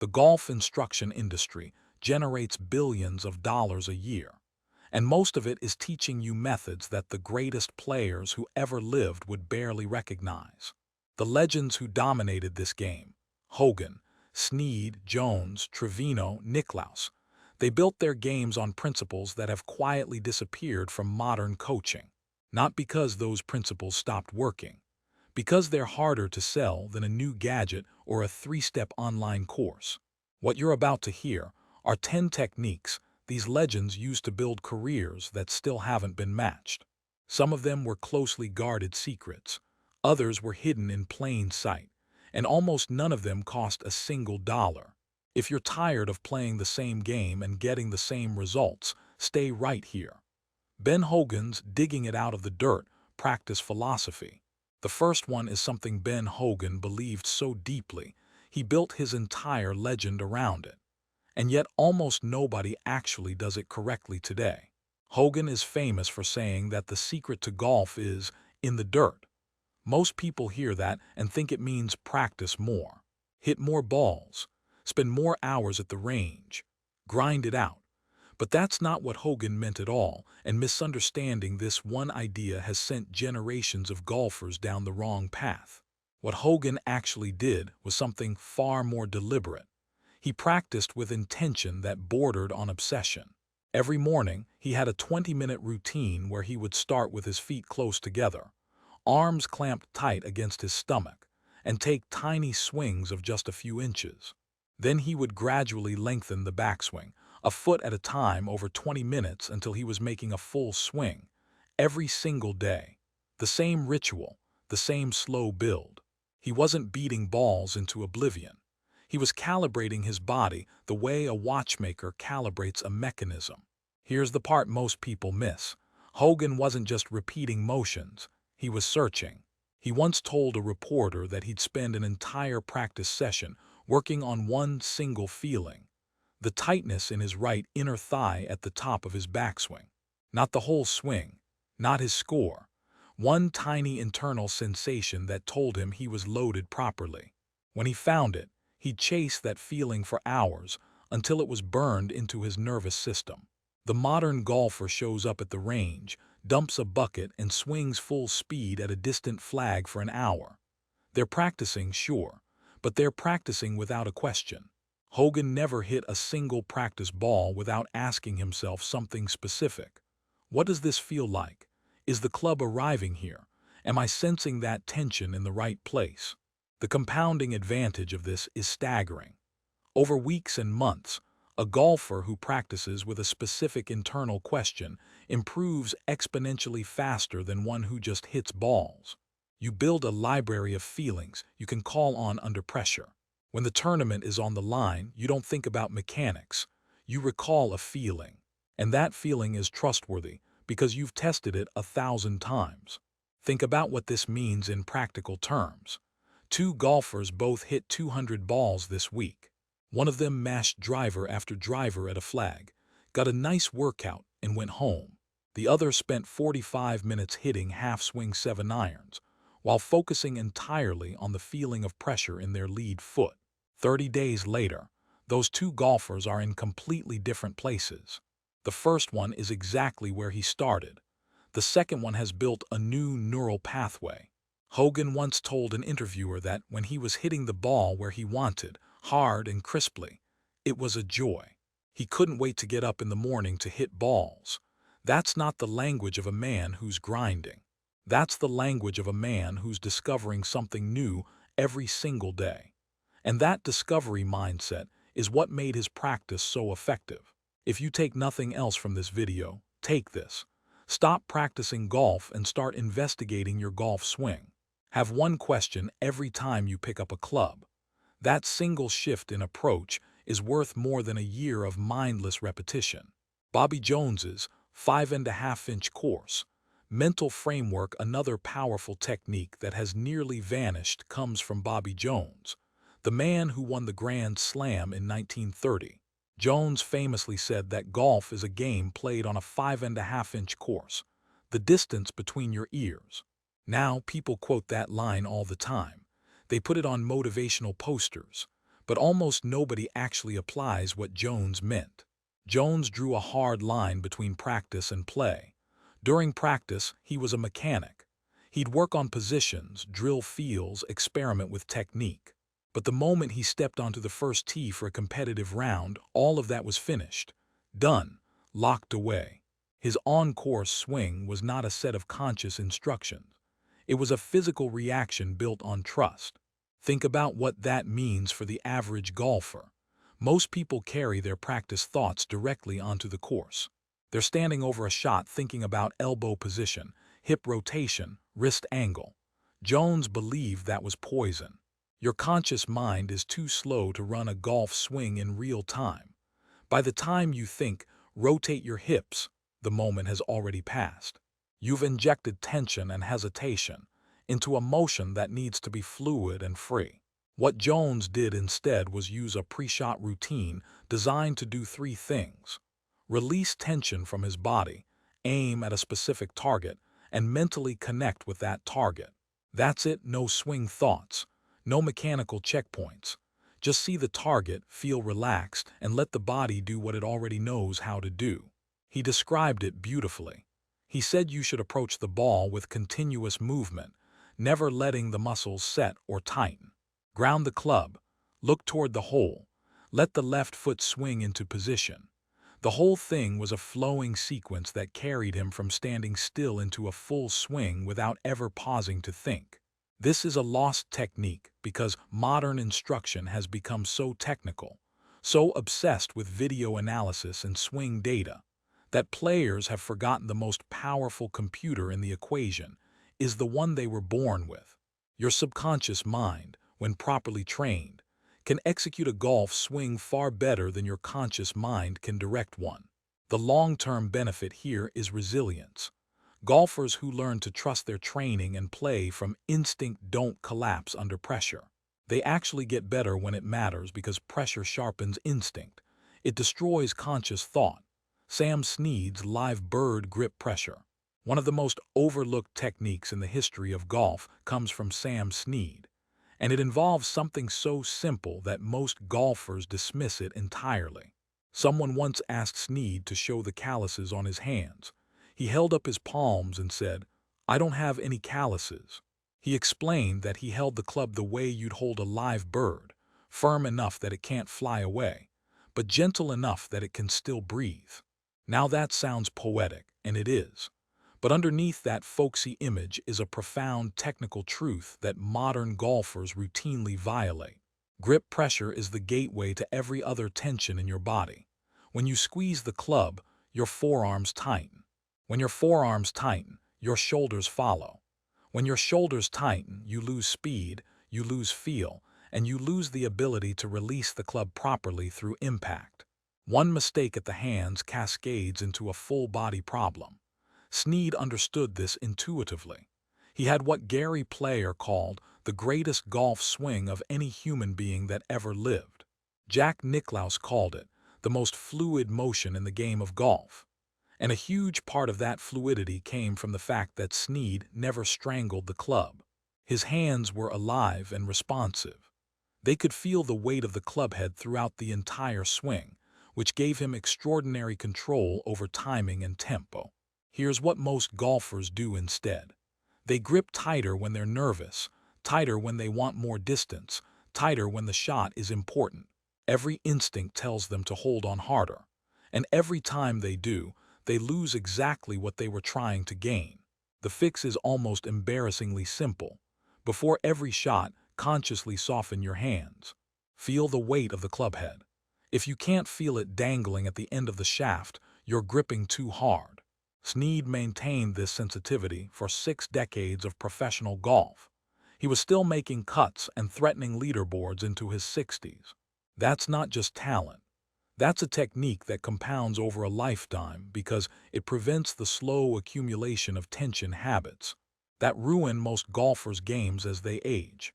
The golf instruction industry generates billions of dollars a year, and most of it is teaching you methods that the greatest players who ever lived would barely recognize. The legends who dominated this game, Hogan, Sneed, Jones, Trevino, Nicklaus, they built their games on principles that have quietly disappeared from modern coaching. Not because those principles stopped working, because they're harder to sell than a new gadget or a three-step online course. What you're about to hear are 10 techniques these legends used to build careers that still haven't been matched. Some of them were closely guarded secrets, others were hidden in plain sight, and almost none of them cost a single dollar. If you're tired of playing the same game and getting the same results, stay right here. Ben Hogan's Digging It Out of the Dirt practice philosophy. The first one is something Ben Hogan believed so deeply, he built his entire legend around it. And yet almost nobody actually does it correctly today. Hogan is famous for saying that the secret to golf is in the dirt. Most people hear that and think it means practice more, hit more balls, spend more hours at the range, grind it out. But that's not what Hogan meant at all, and misunderstanding this one idea has sent generations of golfers down the wrong path. What Hogan actually did was something far more deliberate. He practiced with intention that bordered on obsession. Every morning, he had a 20-minute routine where he would start with his feet close together, arms clamped tight against his stomach, and take tiny swings of just a few inches. Then he would gradually lengthen the backswing, a foot at a time over 20 minutes until he was making a full swing, every single day. The same ritual, the same slow build. He wasn't beating balls into oblivion. He was calibrating his body the way a watchmaker calibrates a mechanism. Here's the part most people miss. Hogan wasn't just repeating motions, he was searching. He once told a reporter that he'd spend an entire practice session working on one single feeling, the tightness in his right inner thigh at the top of his backswing. Not the whole swing, not his score, one tiny internal sensation that told him he was loaded properly. When he found it, he'd chase that feeling for hours until it was burned into his nervous system. The modern golfer shows up at the range, dumps a bucket, and swings full speed at a distant flag for an hour. They're practicing, sure, but they're practicing without a question. Hogan never hit a single practice ball without asking himself something specific. What does this feel like? Is the club arriving here? Am I sensing that tension in the right place? The compounding advantage of this is staggering. Over weeks and months, a golfer who practices with a specific internal question improves exponentially faster than one who just hits balls. You build a library of feelings you can call on under pressure. When the tournament is on the line, you don't think about mechanics. You recall a feeling. And that feeling is trustworthy because you've tested it 1,000 times. Think about what this means in practical terms. Two golfers both hit 200 balls this week. One of them mashed driver after driver at a flag, got a nice workout, and went home. The other spent 45 minutes hitting half-swing 7-irons, while focusing entirely on the feeling of pressure in their lead foot. 30 days later, those two golfers are in completely different places. The first one is exactly where he started. The second one has built a new neural pathway. Hogan once told an interviewer that when he was hitting the ball where he wanted, hard and crisply, it was a joy. He couldn't wait to get up in the morning to hit balls. That's not the language of a man who's grinding. That's the language of a man who's discovering something new every single day. And that discovery mindset is what made his practice so effective. If you take nothing else from this video, take this. Stop practicing golf and start investigating your golf swing. Have one question every time you pick up a club. That single shift in approach is worth more than a year of mindless repetition. Bobby Jones's 5.5-inch course. Mental framework. Another powerful technique that has nearly vanished comes from Bobby Jones, the man who won the Grand Slam in 1930. Jones famously said that golf is a game played on a 5.5-inch course, the distance between your ears. Now, people quote that line all the time. They put it on motivational posters. but almost nobody actually applies what Jones meant. Jones drew a hard line between practice and play. During practice, he was a mechanic. He'd work on positions, drill feels, experiment with technique. But the moment he stepped onto the first tee for a competitive round, all of that was finished. Done. Locked away. His on-course swing was not a set of conscious instructions. It was a physical reaction built on trust. Think about what that means for the average golfer. Most people carry their practice thoughts directly onto the course. They're standing over a shot thinking about elbow position, hip rotation, wrist angle. Jones believed that was poison. Your conscious mind is too slow to run a golf swing in real time. By the time you think, rotate your hips, the moment has already passed. You've injected tension and hesitation into a motion that needs to be fluid and free. What Jones did instead was use a pre-shot routine designed to do three things: release tension from his body, aim at a specific target, and mentally connect with that target. That's it, no swing thoughts, no mechanical checkpoints. Just see the target, feel relaxed, and let the body do what it already knows how to do. He described it beautifully. He said you should approach the ball with continuous movement, never letting the muscles set or tighten. Ground the club, look toward the hole, let the left foot swing into position. The whole thing was a flowing sequence that carried him from standing still into a full swing without ever pausing to think. This is a lost technique because modern instruction has become so technical, so obsessed with video analysis and swing data, that players have forgotten the most powerful computer in the equation is the one they were born with. Your subconscious mind, when properly trained, can execute a golf swing far better than your conscious mind can direct one. The long-term benefit here is resilience. Golfers who learn to trust their training and play from instinct don't collapse under pressure. They actually get better when it matters because pressure sharpens instinct. It destroys conscious thought. Sam Sneed's live bird grip pressure. One of the most overlooked techniques in the history of golf comes from Sam Sneed, and it involves something so simple that most golfers dismiss it entirely. Someone once asked Sneed to show the calluses on his hands. He held up his palms and said, "I don't have any calluses." He explained that he held the club the way you'd hold a live bird, firm enough that it can't fly away, but gentle enough that it can still breathe. Now that sounds poetic, and it is. But underneath that folksy image is a profound technical truth that modern golfers routinely violate. Grip pressure is the gateway to every other tension in your body. When you squeeze the club, your forearms tighten. When your forearms tighten, your shoulders follow. When your shoulders tighten, you lose speed, you lose feel, and you lose the ability to release the club properly through impact. One mistake at the hands cascades into a full-body problem. Sneed understood this intuitively. He had what Gary Player called the greatest golf swing of any human being that ever lived. Jack Nicklaus called it the most fluid motion in the game of golf. And a huge part of that fluidity came from the fact that Sneed never strangled the club. His hands were alive and responsive. They could feel the weight of the clubhead throughout the entire swing, which gave him extraordinary control over timing and tempo. Here's what most golfers do instead. They grip tighter when they're nervous, tighter when they want more distance, tighter when the shot is important. Every instinct tells them to hold on harder. And every time they do, they lose exactly what they were trying to gain. The fix is almost embarrassingly simple. Before every shot, consciously soften your hands. Feel the weight of the clubhead. If you can't feel it dangling at the end of the shaft, you're gripping too hard. Sneed maintained this sensitivity for 6 decades of professional golf. He was still making cuts and threatening leaderboards into his 60s. That's not just talent. That's a technique that compounds over a lifetime because it prevents the slow accumulation of tension habits that ruin most golfers' games as they age.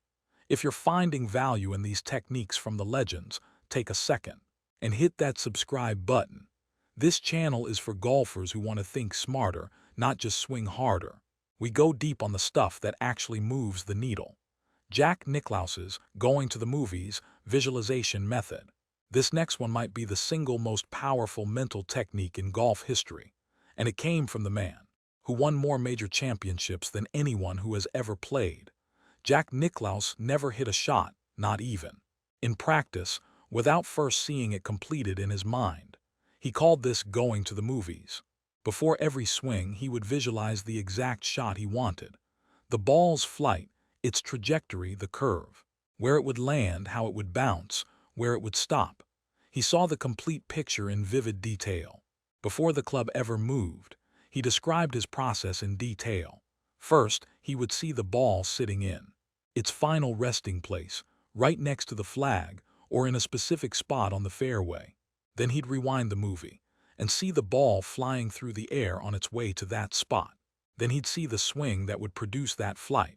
If you're finding value in these techniques from the legends, take a second and hit that subscribe button. This channel is for golfers who want to think smarter, not just swing harder. We go deep on the stuff that actually moves the needle. Jack Nicklaus's Going to the Movies Visualization method. This next one might be the single most powerful mental technique in golf history, and it came from the man who won more major championships than anyone who has ever played. Jack Nicklaus never hit a shot, not even in practice, without first seeing it completed in his mind. He called this going to the movies. Before every swing, he would visualize the exact shot he wanted. The ball's flight, its trajectory, the curve, where it would land, how it would bounce, where it would stop. He saw the complete picture in vivid detail. Before the club ever moved, he described his process in detail. First, he would see the ball sitting in its final resting place, right next to the flag or in a specific spot on the fairway. Then he'd rewind the movie and see the ball flying through the air on its way to that spot. Then he'd see the swing that would produce that flight.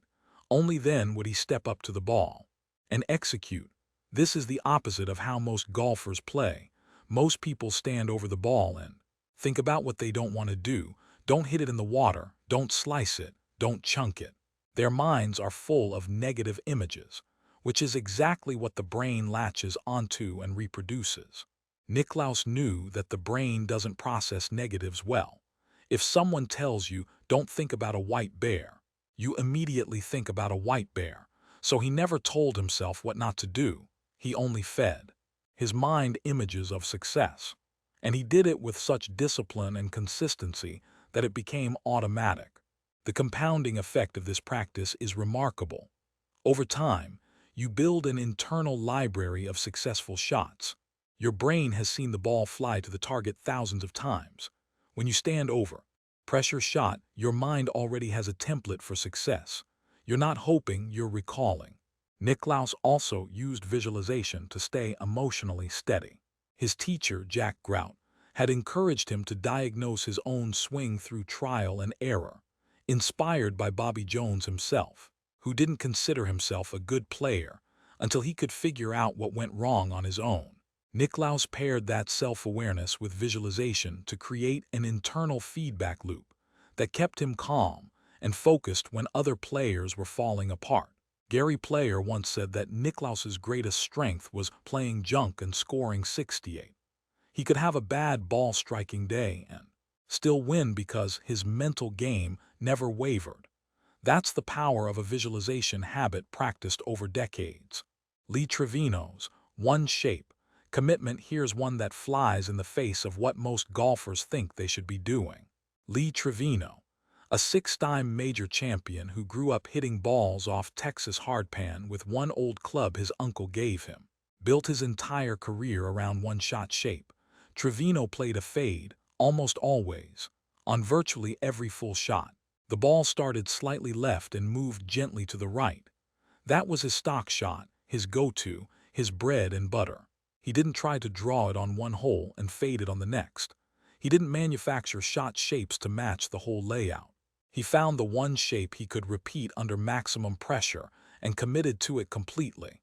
Only then would he step up to the ball and execute. This is the opposite of how most golfers play. Most people stand over the ball and think about what they don't want to do. Don't hit it in the water, don't slice it, don't chunk it. Their minds are full of negative images, which is exactly what the brain latches onto and reproduces. Nicklaus knew that the brain doesn't process negatives well. If someone tells you, don't think about a white bear, you immediately think about a white bear. So he never told himself what not to do. He only fed his mind images of success. And he did it with such discipline and consistency that it became automatic. The compounding effect of this practice is remarkable. Over time, you build an internal library of successful shots. Your brain has seen the ball fly to the target thousands of times. When you stand over pressure shot, your mind already has a template for success. You're not hoping, you're recalling. Nicklaus also used visualization to stay emotionally steady. His teacher, Jack Grout, had encouraged him to diagnose his own swing through trial and error, inspired by Bobby Jones himself, who didn't consider himself a good player until he could figure out what went wrong on his own. Nicklaus paired that self-awareness with visualization to create an internal feedback loop that kept him calm and focused when other players were falling apart. Gary Player once said that Nicklaus's greatest strength was playing junk and scoring 68. He could have a bad ball-striking day and still win because his mental game never wavered. That's the power of a visualization habit practiced over decades. Lee Trevino's one shape commitment. Here's one that flies in the face of what most golfers think they should be doing. Lee Trevino, a 6-time major champion who grew up hitting balls off Texas hardpan with one old club his uncle gave him, built his entire career around one-shot shape. Trevino played a fade, almost always, on virtually every full shot. The ball started slightly left and moved gently to the right. That was his stock shot, his go-to, his bread and butter. He didn't try to draw it on one hole and fade it on the next. He didn't manufacture shot shapes to match the whole layout. He found the one shape he could repeat under maximum pressure and committed to it completely.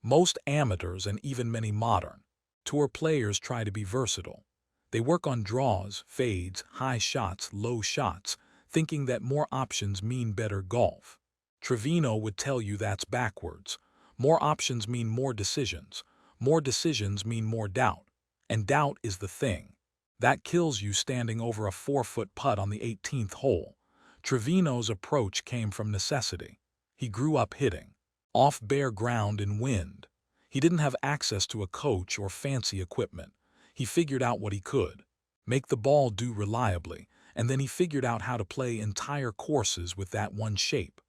Most amateurs and even many modern tour players try to be versatile. They work on draws, fades, high shots, low shots, thinking that more options mean better golf. Trevino would tell you that's backwards. More options mean more decisions. More decisions mean more doubt. And doubt is the thing that kills you standing over a 4-foot putt on the 18th hole. Trevino's approach came from necessity. He grew up hitting off bare ground in wind. He didn't have access to a coach or fancy equipment. He figured out what he could make the ball do reliably, and then he figured out how to play entire courses with that one shape.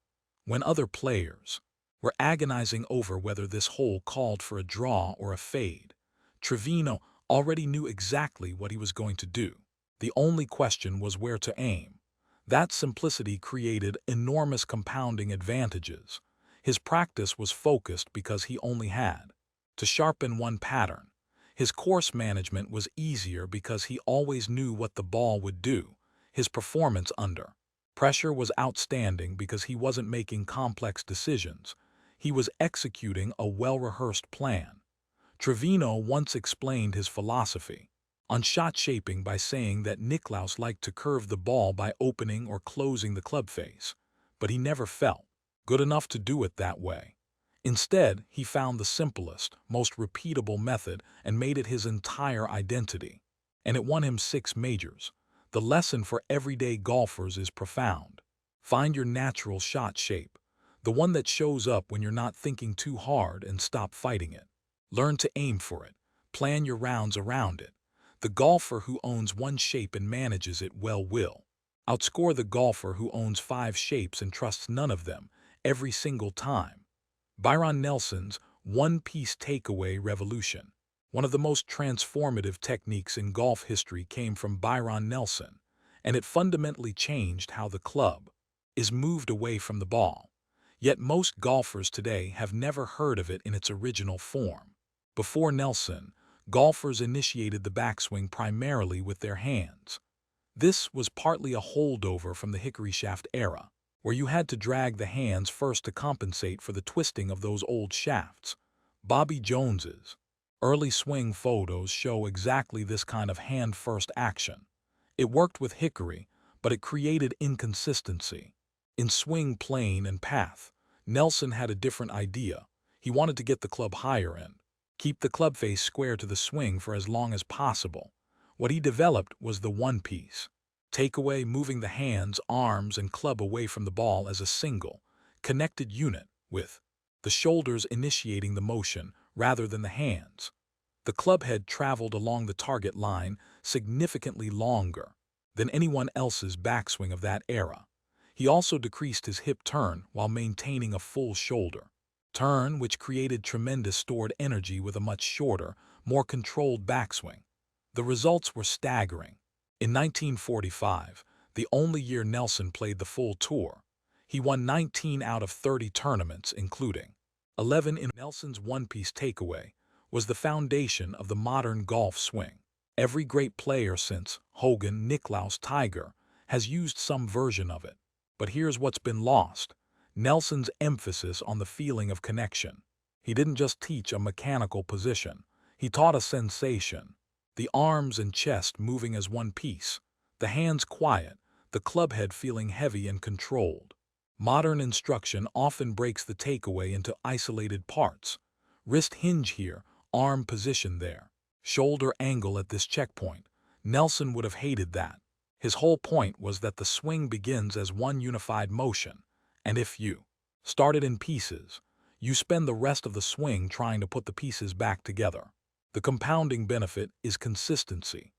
When other players were agonizing over whether this hole called for a draw or a fade, Trevino already knew exactly what he was going to do. The only question was where to aim. That simplicity created enormous compounding advantages. His practice was focused because he only had to sharpen one pattern. His course management was easier because he always knew what the ball would do. His performance under pressure was outstanding because he wasn't making complex decisions. He was executing a well-rehearsed plan. Trevino once explained his philosophy on shot shaping by saying that Nicklaus liked to curve the ball by opening or closing the club face, but he never felt good enough to do it that way. Instead, he found the simplest, most repeatable method and made it his entire identity. And it won him 6 majors. The lesson for everyday golfers is profound. Find your natural shot shape, the one that shows up when you're not thinking too hard, and stop fighting it. Learn to aim for it. Plan your rounds around it. The golfer who owns one shape and manages it well will outscore the golfer who owns 5 shapes and trusts none of them every single time. Byron Nelson's one-piece takeaway revolution. One of the most transformative techniques in golf history came from Byron Nelson, and it fundamentally changed how the club is moved away from the ball. Yet most golfers today have never heard of it in its original form. Before Nelson, golfers initiated the backswing primarily with their hands. This was partly a holdover from the hickory shaft era, where you had to drag the hands first to compensate for the twisting of those old shafts. Bobby Jones's early swing photos show exactly this kind of hand-first action. It worked with hickory, but it created inconsistency. In swing plane and path, Nelson had a different idea. He wanted to get the club higher and keep the club face square to the swing for as long as possible. What he developed was the one-piece takeaway, moving the hands, arms, and club away from the ball as a single, connected unit, with the shoulders initiating the motion rather than the hands. The club head traveled along the target line significantly longer than anyone else's backswing of that era. He also decreased his hip turn while maintaining a full shoulder turn, which created tremendous stored energy with a much shorter, more controlled backswing. The results were staggering. In 1945, the only year Nelson played the full tour, he won 19 out of 30 tournaments, including 11 in Nelson's one-piece takeaway was the foundation of the modern golf swing. Every great player since Hogan, Nicklaus, Tiger has used some version of it. But here's what's been lost: Nelson's emphasis on the feeling of connection. He didn't just teach a mechanical position, he taught a sensation. The arms and chest moving as one piece, the hands quiet, the club head feeling heavy and controlled. Modern instruction often breaks the takeaway into isolated parts. Wrist hinge here, arm position there, shoulder angle at this checkpoint. Nelson would have hated that. His whole point was that the swing begins as one unified motion, and if you start it in pieces, you spend the rest of the swing trying to put the pieces back together. The compounding benefit is consistency.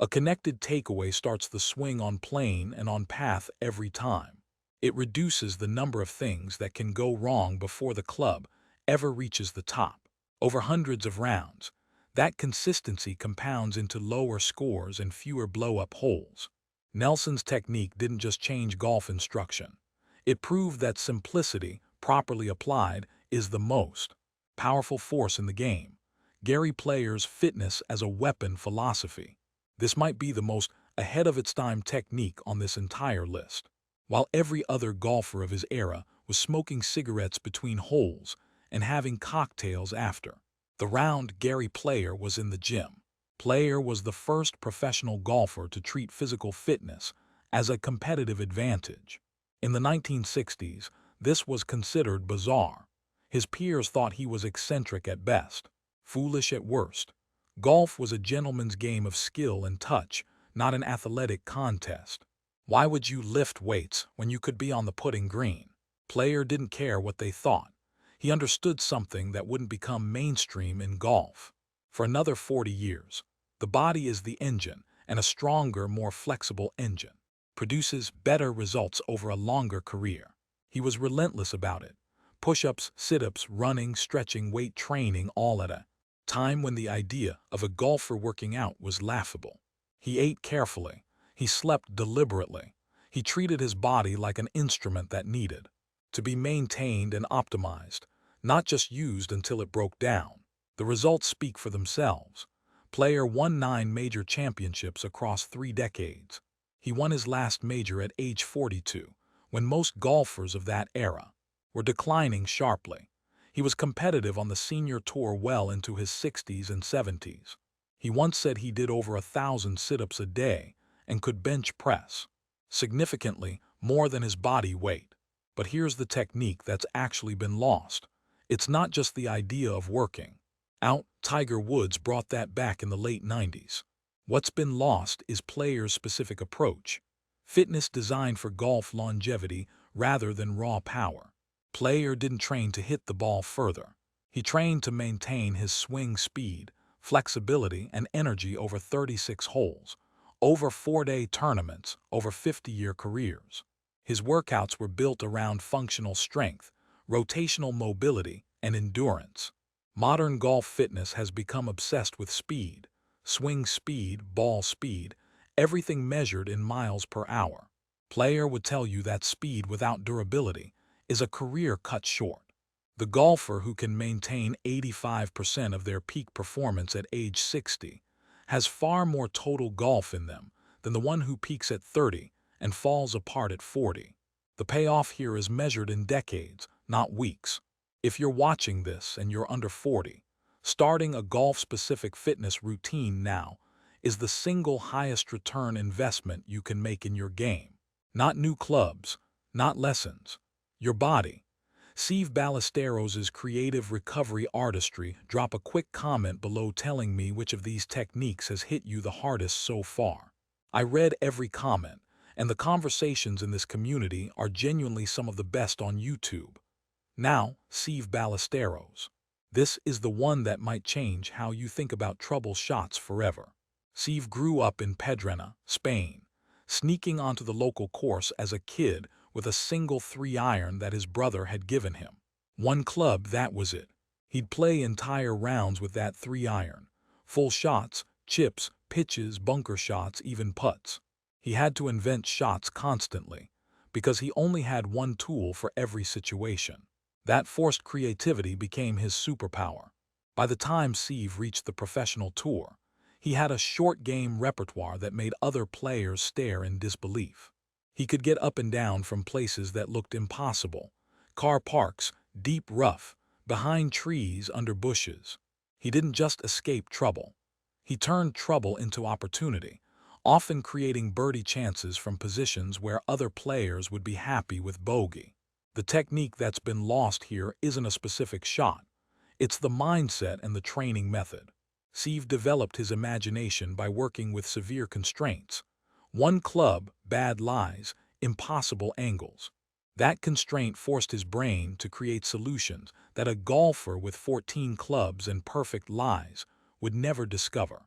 A connected takeaway starts the swing on plane and on path every time. It reduces the number of things that can go wrong before the club ever reaches the top. Over hundreds of rounds, that consistency compounds into lower scores and fewer blow-up holes. Nelson's technique didn't just change golf instruction. It proved that simplicity, properly applied, is the most powerful force in the game. Gary Player's fitness as a weapon philosophy. This might be the most ahead-of-its-time technique on this entire list. While every other golfer of his era was smoking cigarettes between holes and having cocktails after the round, Gary Player was in the gym. Player was the first professional golfer to treat physical fitness as a competitive advantage. In the 1960s, this was considered bizarre. His peers thought he was eccentric at best, foolish at worst. Golf was a gentleman's game of skill and touch, not an athletic contest. Why would you lift weights when you could be on the putting green? Player didn't care what they thought. He understood something that wouldn't become mainstream in golf. For another 40 years, the body is the engine, and a stronger, more flexible engine produces better results over a longer career. He was relentless about it. Push-ups, sit-ups, running, stretching, weight training, all at a time when the idea of a golfer working out was laughable. He ate carefully. He slept deliberately. He treated his body like an instrument that needed to be maintained and optimized, not just used until it broke down. The results speak for themselves. Player won 9 major championships across 3 decades. He won his last major at age 42, when most golfers of that era were declining sharply. He was competitive on the senior tour well into his 60s and 70s. He once said he did over 1,000 sit-ups a day and could bench press significantly more than his body weight. But here's the technique that's actually been lost. It's not just the idea of working out. Tiger Woods brought that back in the late 90s. What's been lost is players' specific approach. Fitness designed for golf longevity rather than raw power. Player didn't train to hit the ball further. He trained to maintain his swing speed, flexibility, and energy over 36 holes, over 4-day tournaments, over 50-year careers. His workouts were built around functional strength, rotational mobility, and endurance. Modern golf fitness has become obsessed with speed, swing speed, ball speed, everything measured in miles per hour. Player would tell you that speed without durability is a career cut short. The golfer who can maintain 85% of their peak performance at age 60 has far more total golf in them than the one who peaks at 30 and falls apart at 40. The payoff here is measured in decades, not weeks. If you're watching this and you're under 40, starting a golf-specific fitness routine now is the single highest return investment you can make in your game. Not new clubs, not lessons. Your body. Steve Ballesteros' creative recovery artistry. Drop a quick comment below telling me which of these techniques has hit you the hardest so far. I read every comment, and the conversations in this community are genuinely some of the best on YouTube. Now, Steve Ballesteros. This is the one that might change how you think about trouble shots forever. Steve grew up in Pedrena, Spain, sneaking onto the local course as a kid with a single 3-iron that his brother had given him. One club, that was it. He'd play entire rounds with that 3-iron. Full shots, chips, pitches, bunker shots, even putts. He had to invent shots constantly, because he only had one tool for every situation. That forced creativity became his superpower. By the time Steve reached the professional tour, he had a short game repertoire that made other players stare in disbelief. He could get up and down from places that looked impossible. Car parks, deep rough, behind trees, under bushes. He didn't just escape trouble. He turned trouble into opportunity, often creating birdie chances from positions where other players would be happy with bogey. The technique that's been lost here isn't a specific shot. It's the mindset and the training method. Steve developed his imagination by working with severe constraints. One club, bad lies, impossible angles. That constraint forced his brain to create solutions that a golfer with 14 clubs and perfect lies would never discover.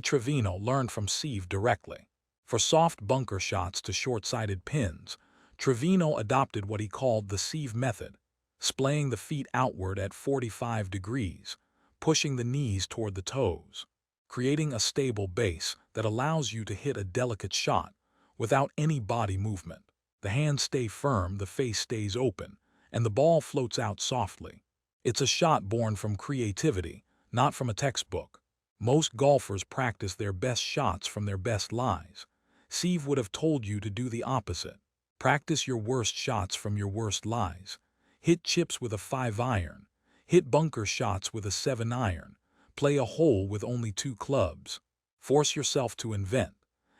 Trevino learned from Steve directly. For soft bunker shots to short-sided pins, Trevino adopted what he called the Steve method, splaying the feet outward at 45 degrees, pushing the knees toward the toes, creating a stable base that allows you to hit a delicate shot without any body movement. The hands stay firm, the face stays open, and the ball floats out softly. It's a shot born from creativity, not from a textbook. Most golfers practice their best shots from their best lies. Steve would have told you to do the opposite. Practice your worst shots from your worst lies. Hit chips with a 5-iron. Hit bunker shots with a 7-iron. Play a hole with only 2 clubs. Force yourself to invent.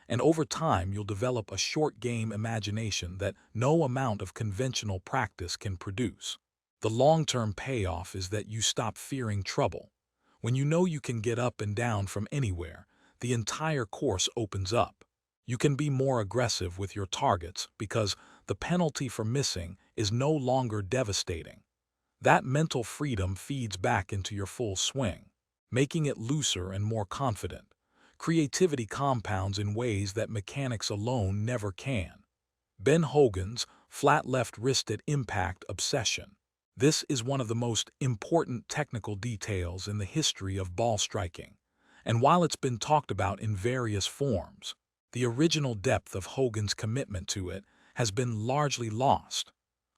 And over time, you'll develop a short-game imagination that no amount of conventional practice can produce. The long-term payoff is that you stop fearing trouble. When you know you can get up and down from anywhere, the entire course opens up. You can be more aggressive with your targets because the penalty for missing is no longer devastating. That mental freedom feeds back into your full swing, making it looser and more confident. Creativity compounds in ways that mechanics alone never can. Ben Hogan's flat left wrist at impact obsession. This is one of the most important technical details in the history of ball striking, and while it's been talked about in various forms, the original depth of Hogan's commitment to it has been largely lost.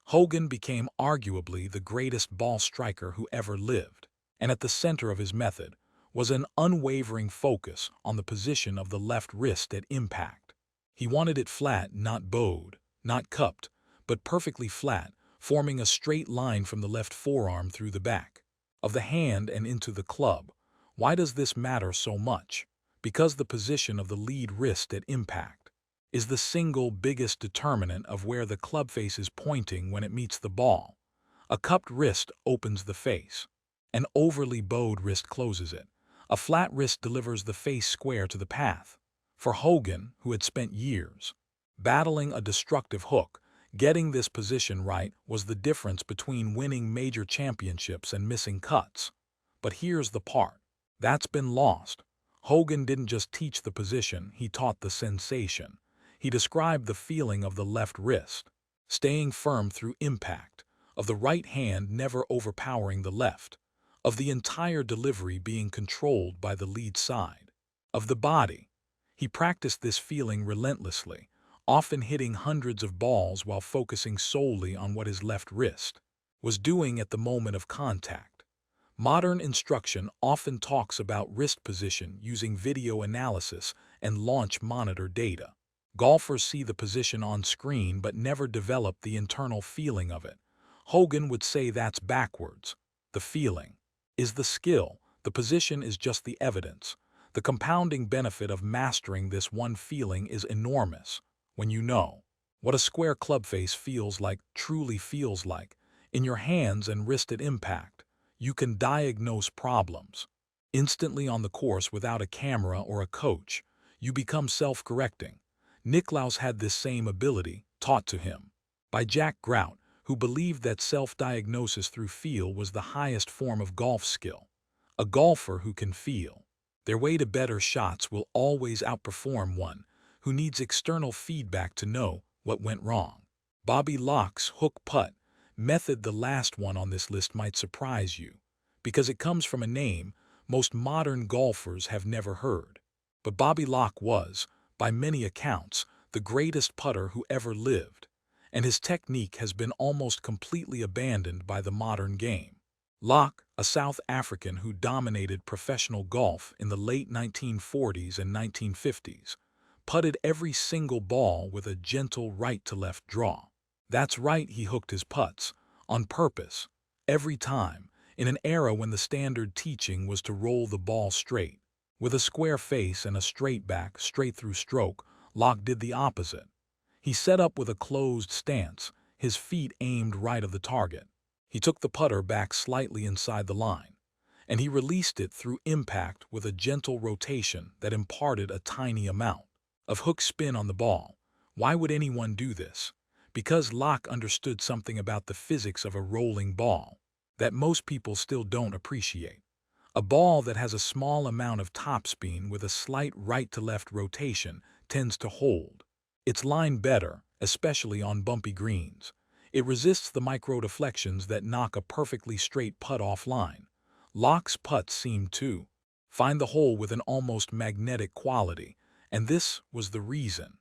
Hogan became arguably the greatest ball striker who ever lived, and at the center of his method was an unwavering focus on the position of the left wrist at impact. He wanted it flat, not bowed, not cupped, but perfectly flat, forming a straight line from the left forearm through the back of the hand and into the club. Why does this matter so much? Because the position of the lead wrist at impact is the single biggest determinant of where the club face is pointing when it meets the ball. A cupped wrist opens the face. An overly bowed wrist closes it. A flat wrist delivers the face square to the path. For Hogan, who had spent years battling a destructive hook, getting this position right was the difference between winning major championships and missing cuts. But here's the part that's been lost. Hogan didn't just teach the position, he taught the sensation. He described the feeling of the left wrist, staying firm through impact, of the right hand never overpowering the left, of the entire delivery being controlled by the lead side, of the body. He practiced this feeling relentlessly, often hitting hundreds of balls while focusing solely on what his left wrist was doing at the moment of contact. Modern instruction often talks about wrist position using video analysis and launch monitor data. Golfers see the position on screen but never develop the internal feeling of it. Hogan would say that's backwards. The feeling is the skill, the position is just the evidence. The compounding benefit of mastering this one feeling is enormous. When you know what a square club face feels like, truly feels like, in your hands and wrist at impact, you can diagnose problems instantly on the course without a camera or a coach. You become self-correcting. Nicklaus had this same ability, taught to him by Jack Grout, who believed that self-diagnosis through feel was the highest form of golf skill. A golfer who can feel their way to better shots will always outperform one who needs external feedback to know what went wrong. Bobby Locke's hook putt method, the last one on this list, might surprise you, because it comes from a name most modern golfers have never heard. But Bobby Locke was, by many accounts, the greatest putter who ever lived, and his technique has been almost completely abandoned by the modern game. Locke, a South African who dominated professional golf in the late 1940s and 1950s, putted every single ball with a gentle right-to-left draw. That's right, he hooked his putts, on purpose, every time, in an era when the standard teaching was to roll the ball straight. With a square face and a straight back, straight through stroke, Locke did the opposite. He set up with a closed stance, his feet aimed right of the target. He took the putter back slightly inside the line, and he released it through impact with a gentle rotation that imparted a tiny amount of hook spin on the ball. Why would anyone do this? Because Locke understood something about the physics of a rolling ball that most people still don't appreciate. A ball that has a small amount of topspin with a slight right-to-left rotation tends to hold its line better, especially on bumpy greens. It resists the micro-deflections that knock a perfectly straight putt offline. Locke's putts seemed to find the hole with an almost magnetic quality, and this was the reason.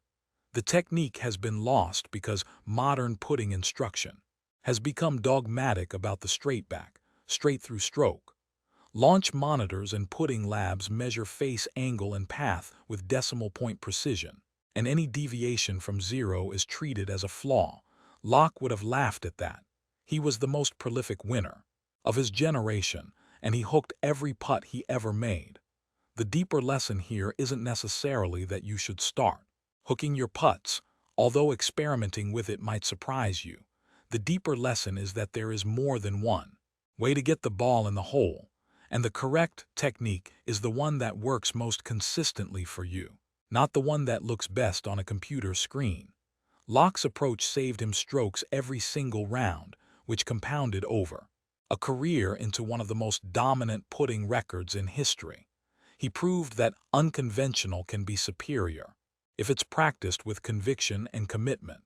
The technique has been lost because modern putting instruction has become dogmatic about the straight back, straight through stroke. Launch monitors and putting labs measure face angle and path with decimal point precision, and any deviation from zero is treated as a flaw. Locke would have laughed at that. He was the most prolific winner of his generation, and he hooked every putt he ever made. The deeper lesson here isn't necessarily that you should start hooking your putts, although experimenting with it might surprise you. The deeper lesson is that there is more than one way to get the ball in the hole, and the correct technique is the one that works most consistently for you, not the one that looks best on a computer screen. Locke's approach saved him strokes every single round, which compounded over a career into one of the most dominant putting records in history. He proved that unconventional can be superior if it's practiced with conviction and commitment,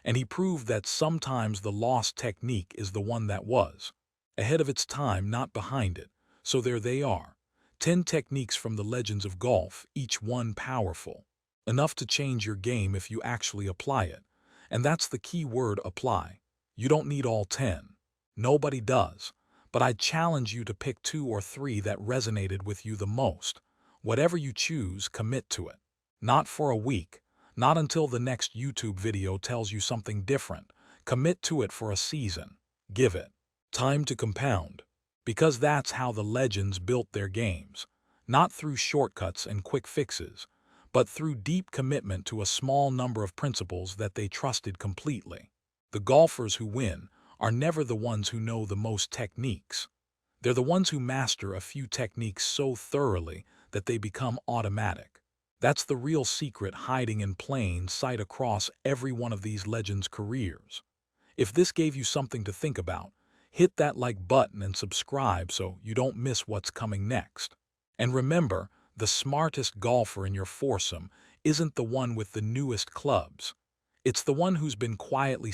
and he proved that sometimes the lost technique is the one that was ahead of its time, not behind it. So there they are, 10 techniques from the legends of golf, each one powerful enough to change your game if you actually apply it. And that's the key word, apply. You don't need all 10. Nobody does. But I'd challenge you to pick 2 or 3 that resonated with you the most. Whatever you choose, commit to it. Not for a week, not until the next YouTube video tells you something different. Commit to it for a season. Give it time to compound. Because that's how the legends built their games. Not through shortcuts and quick fixes, but through deep commitment to a small number of principles that they trusted completely. The golfers who win are never the ones who know the most techniques. They're the ones who master a few techniques so thoroughly that they become automatic. That's the real secret hiding in plain sight across every one of these legends' careers. If this gave you something to think about, hit that like button and subscribe so you don't miss what's coming next. And remember, the smartest golfer in your foursome isn't the one with the newest clubs. It's the one who's been quietly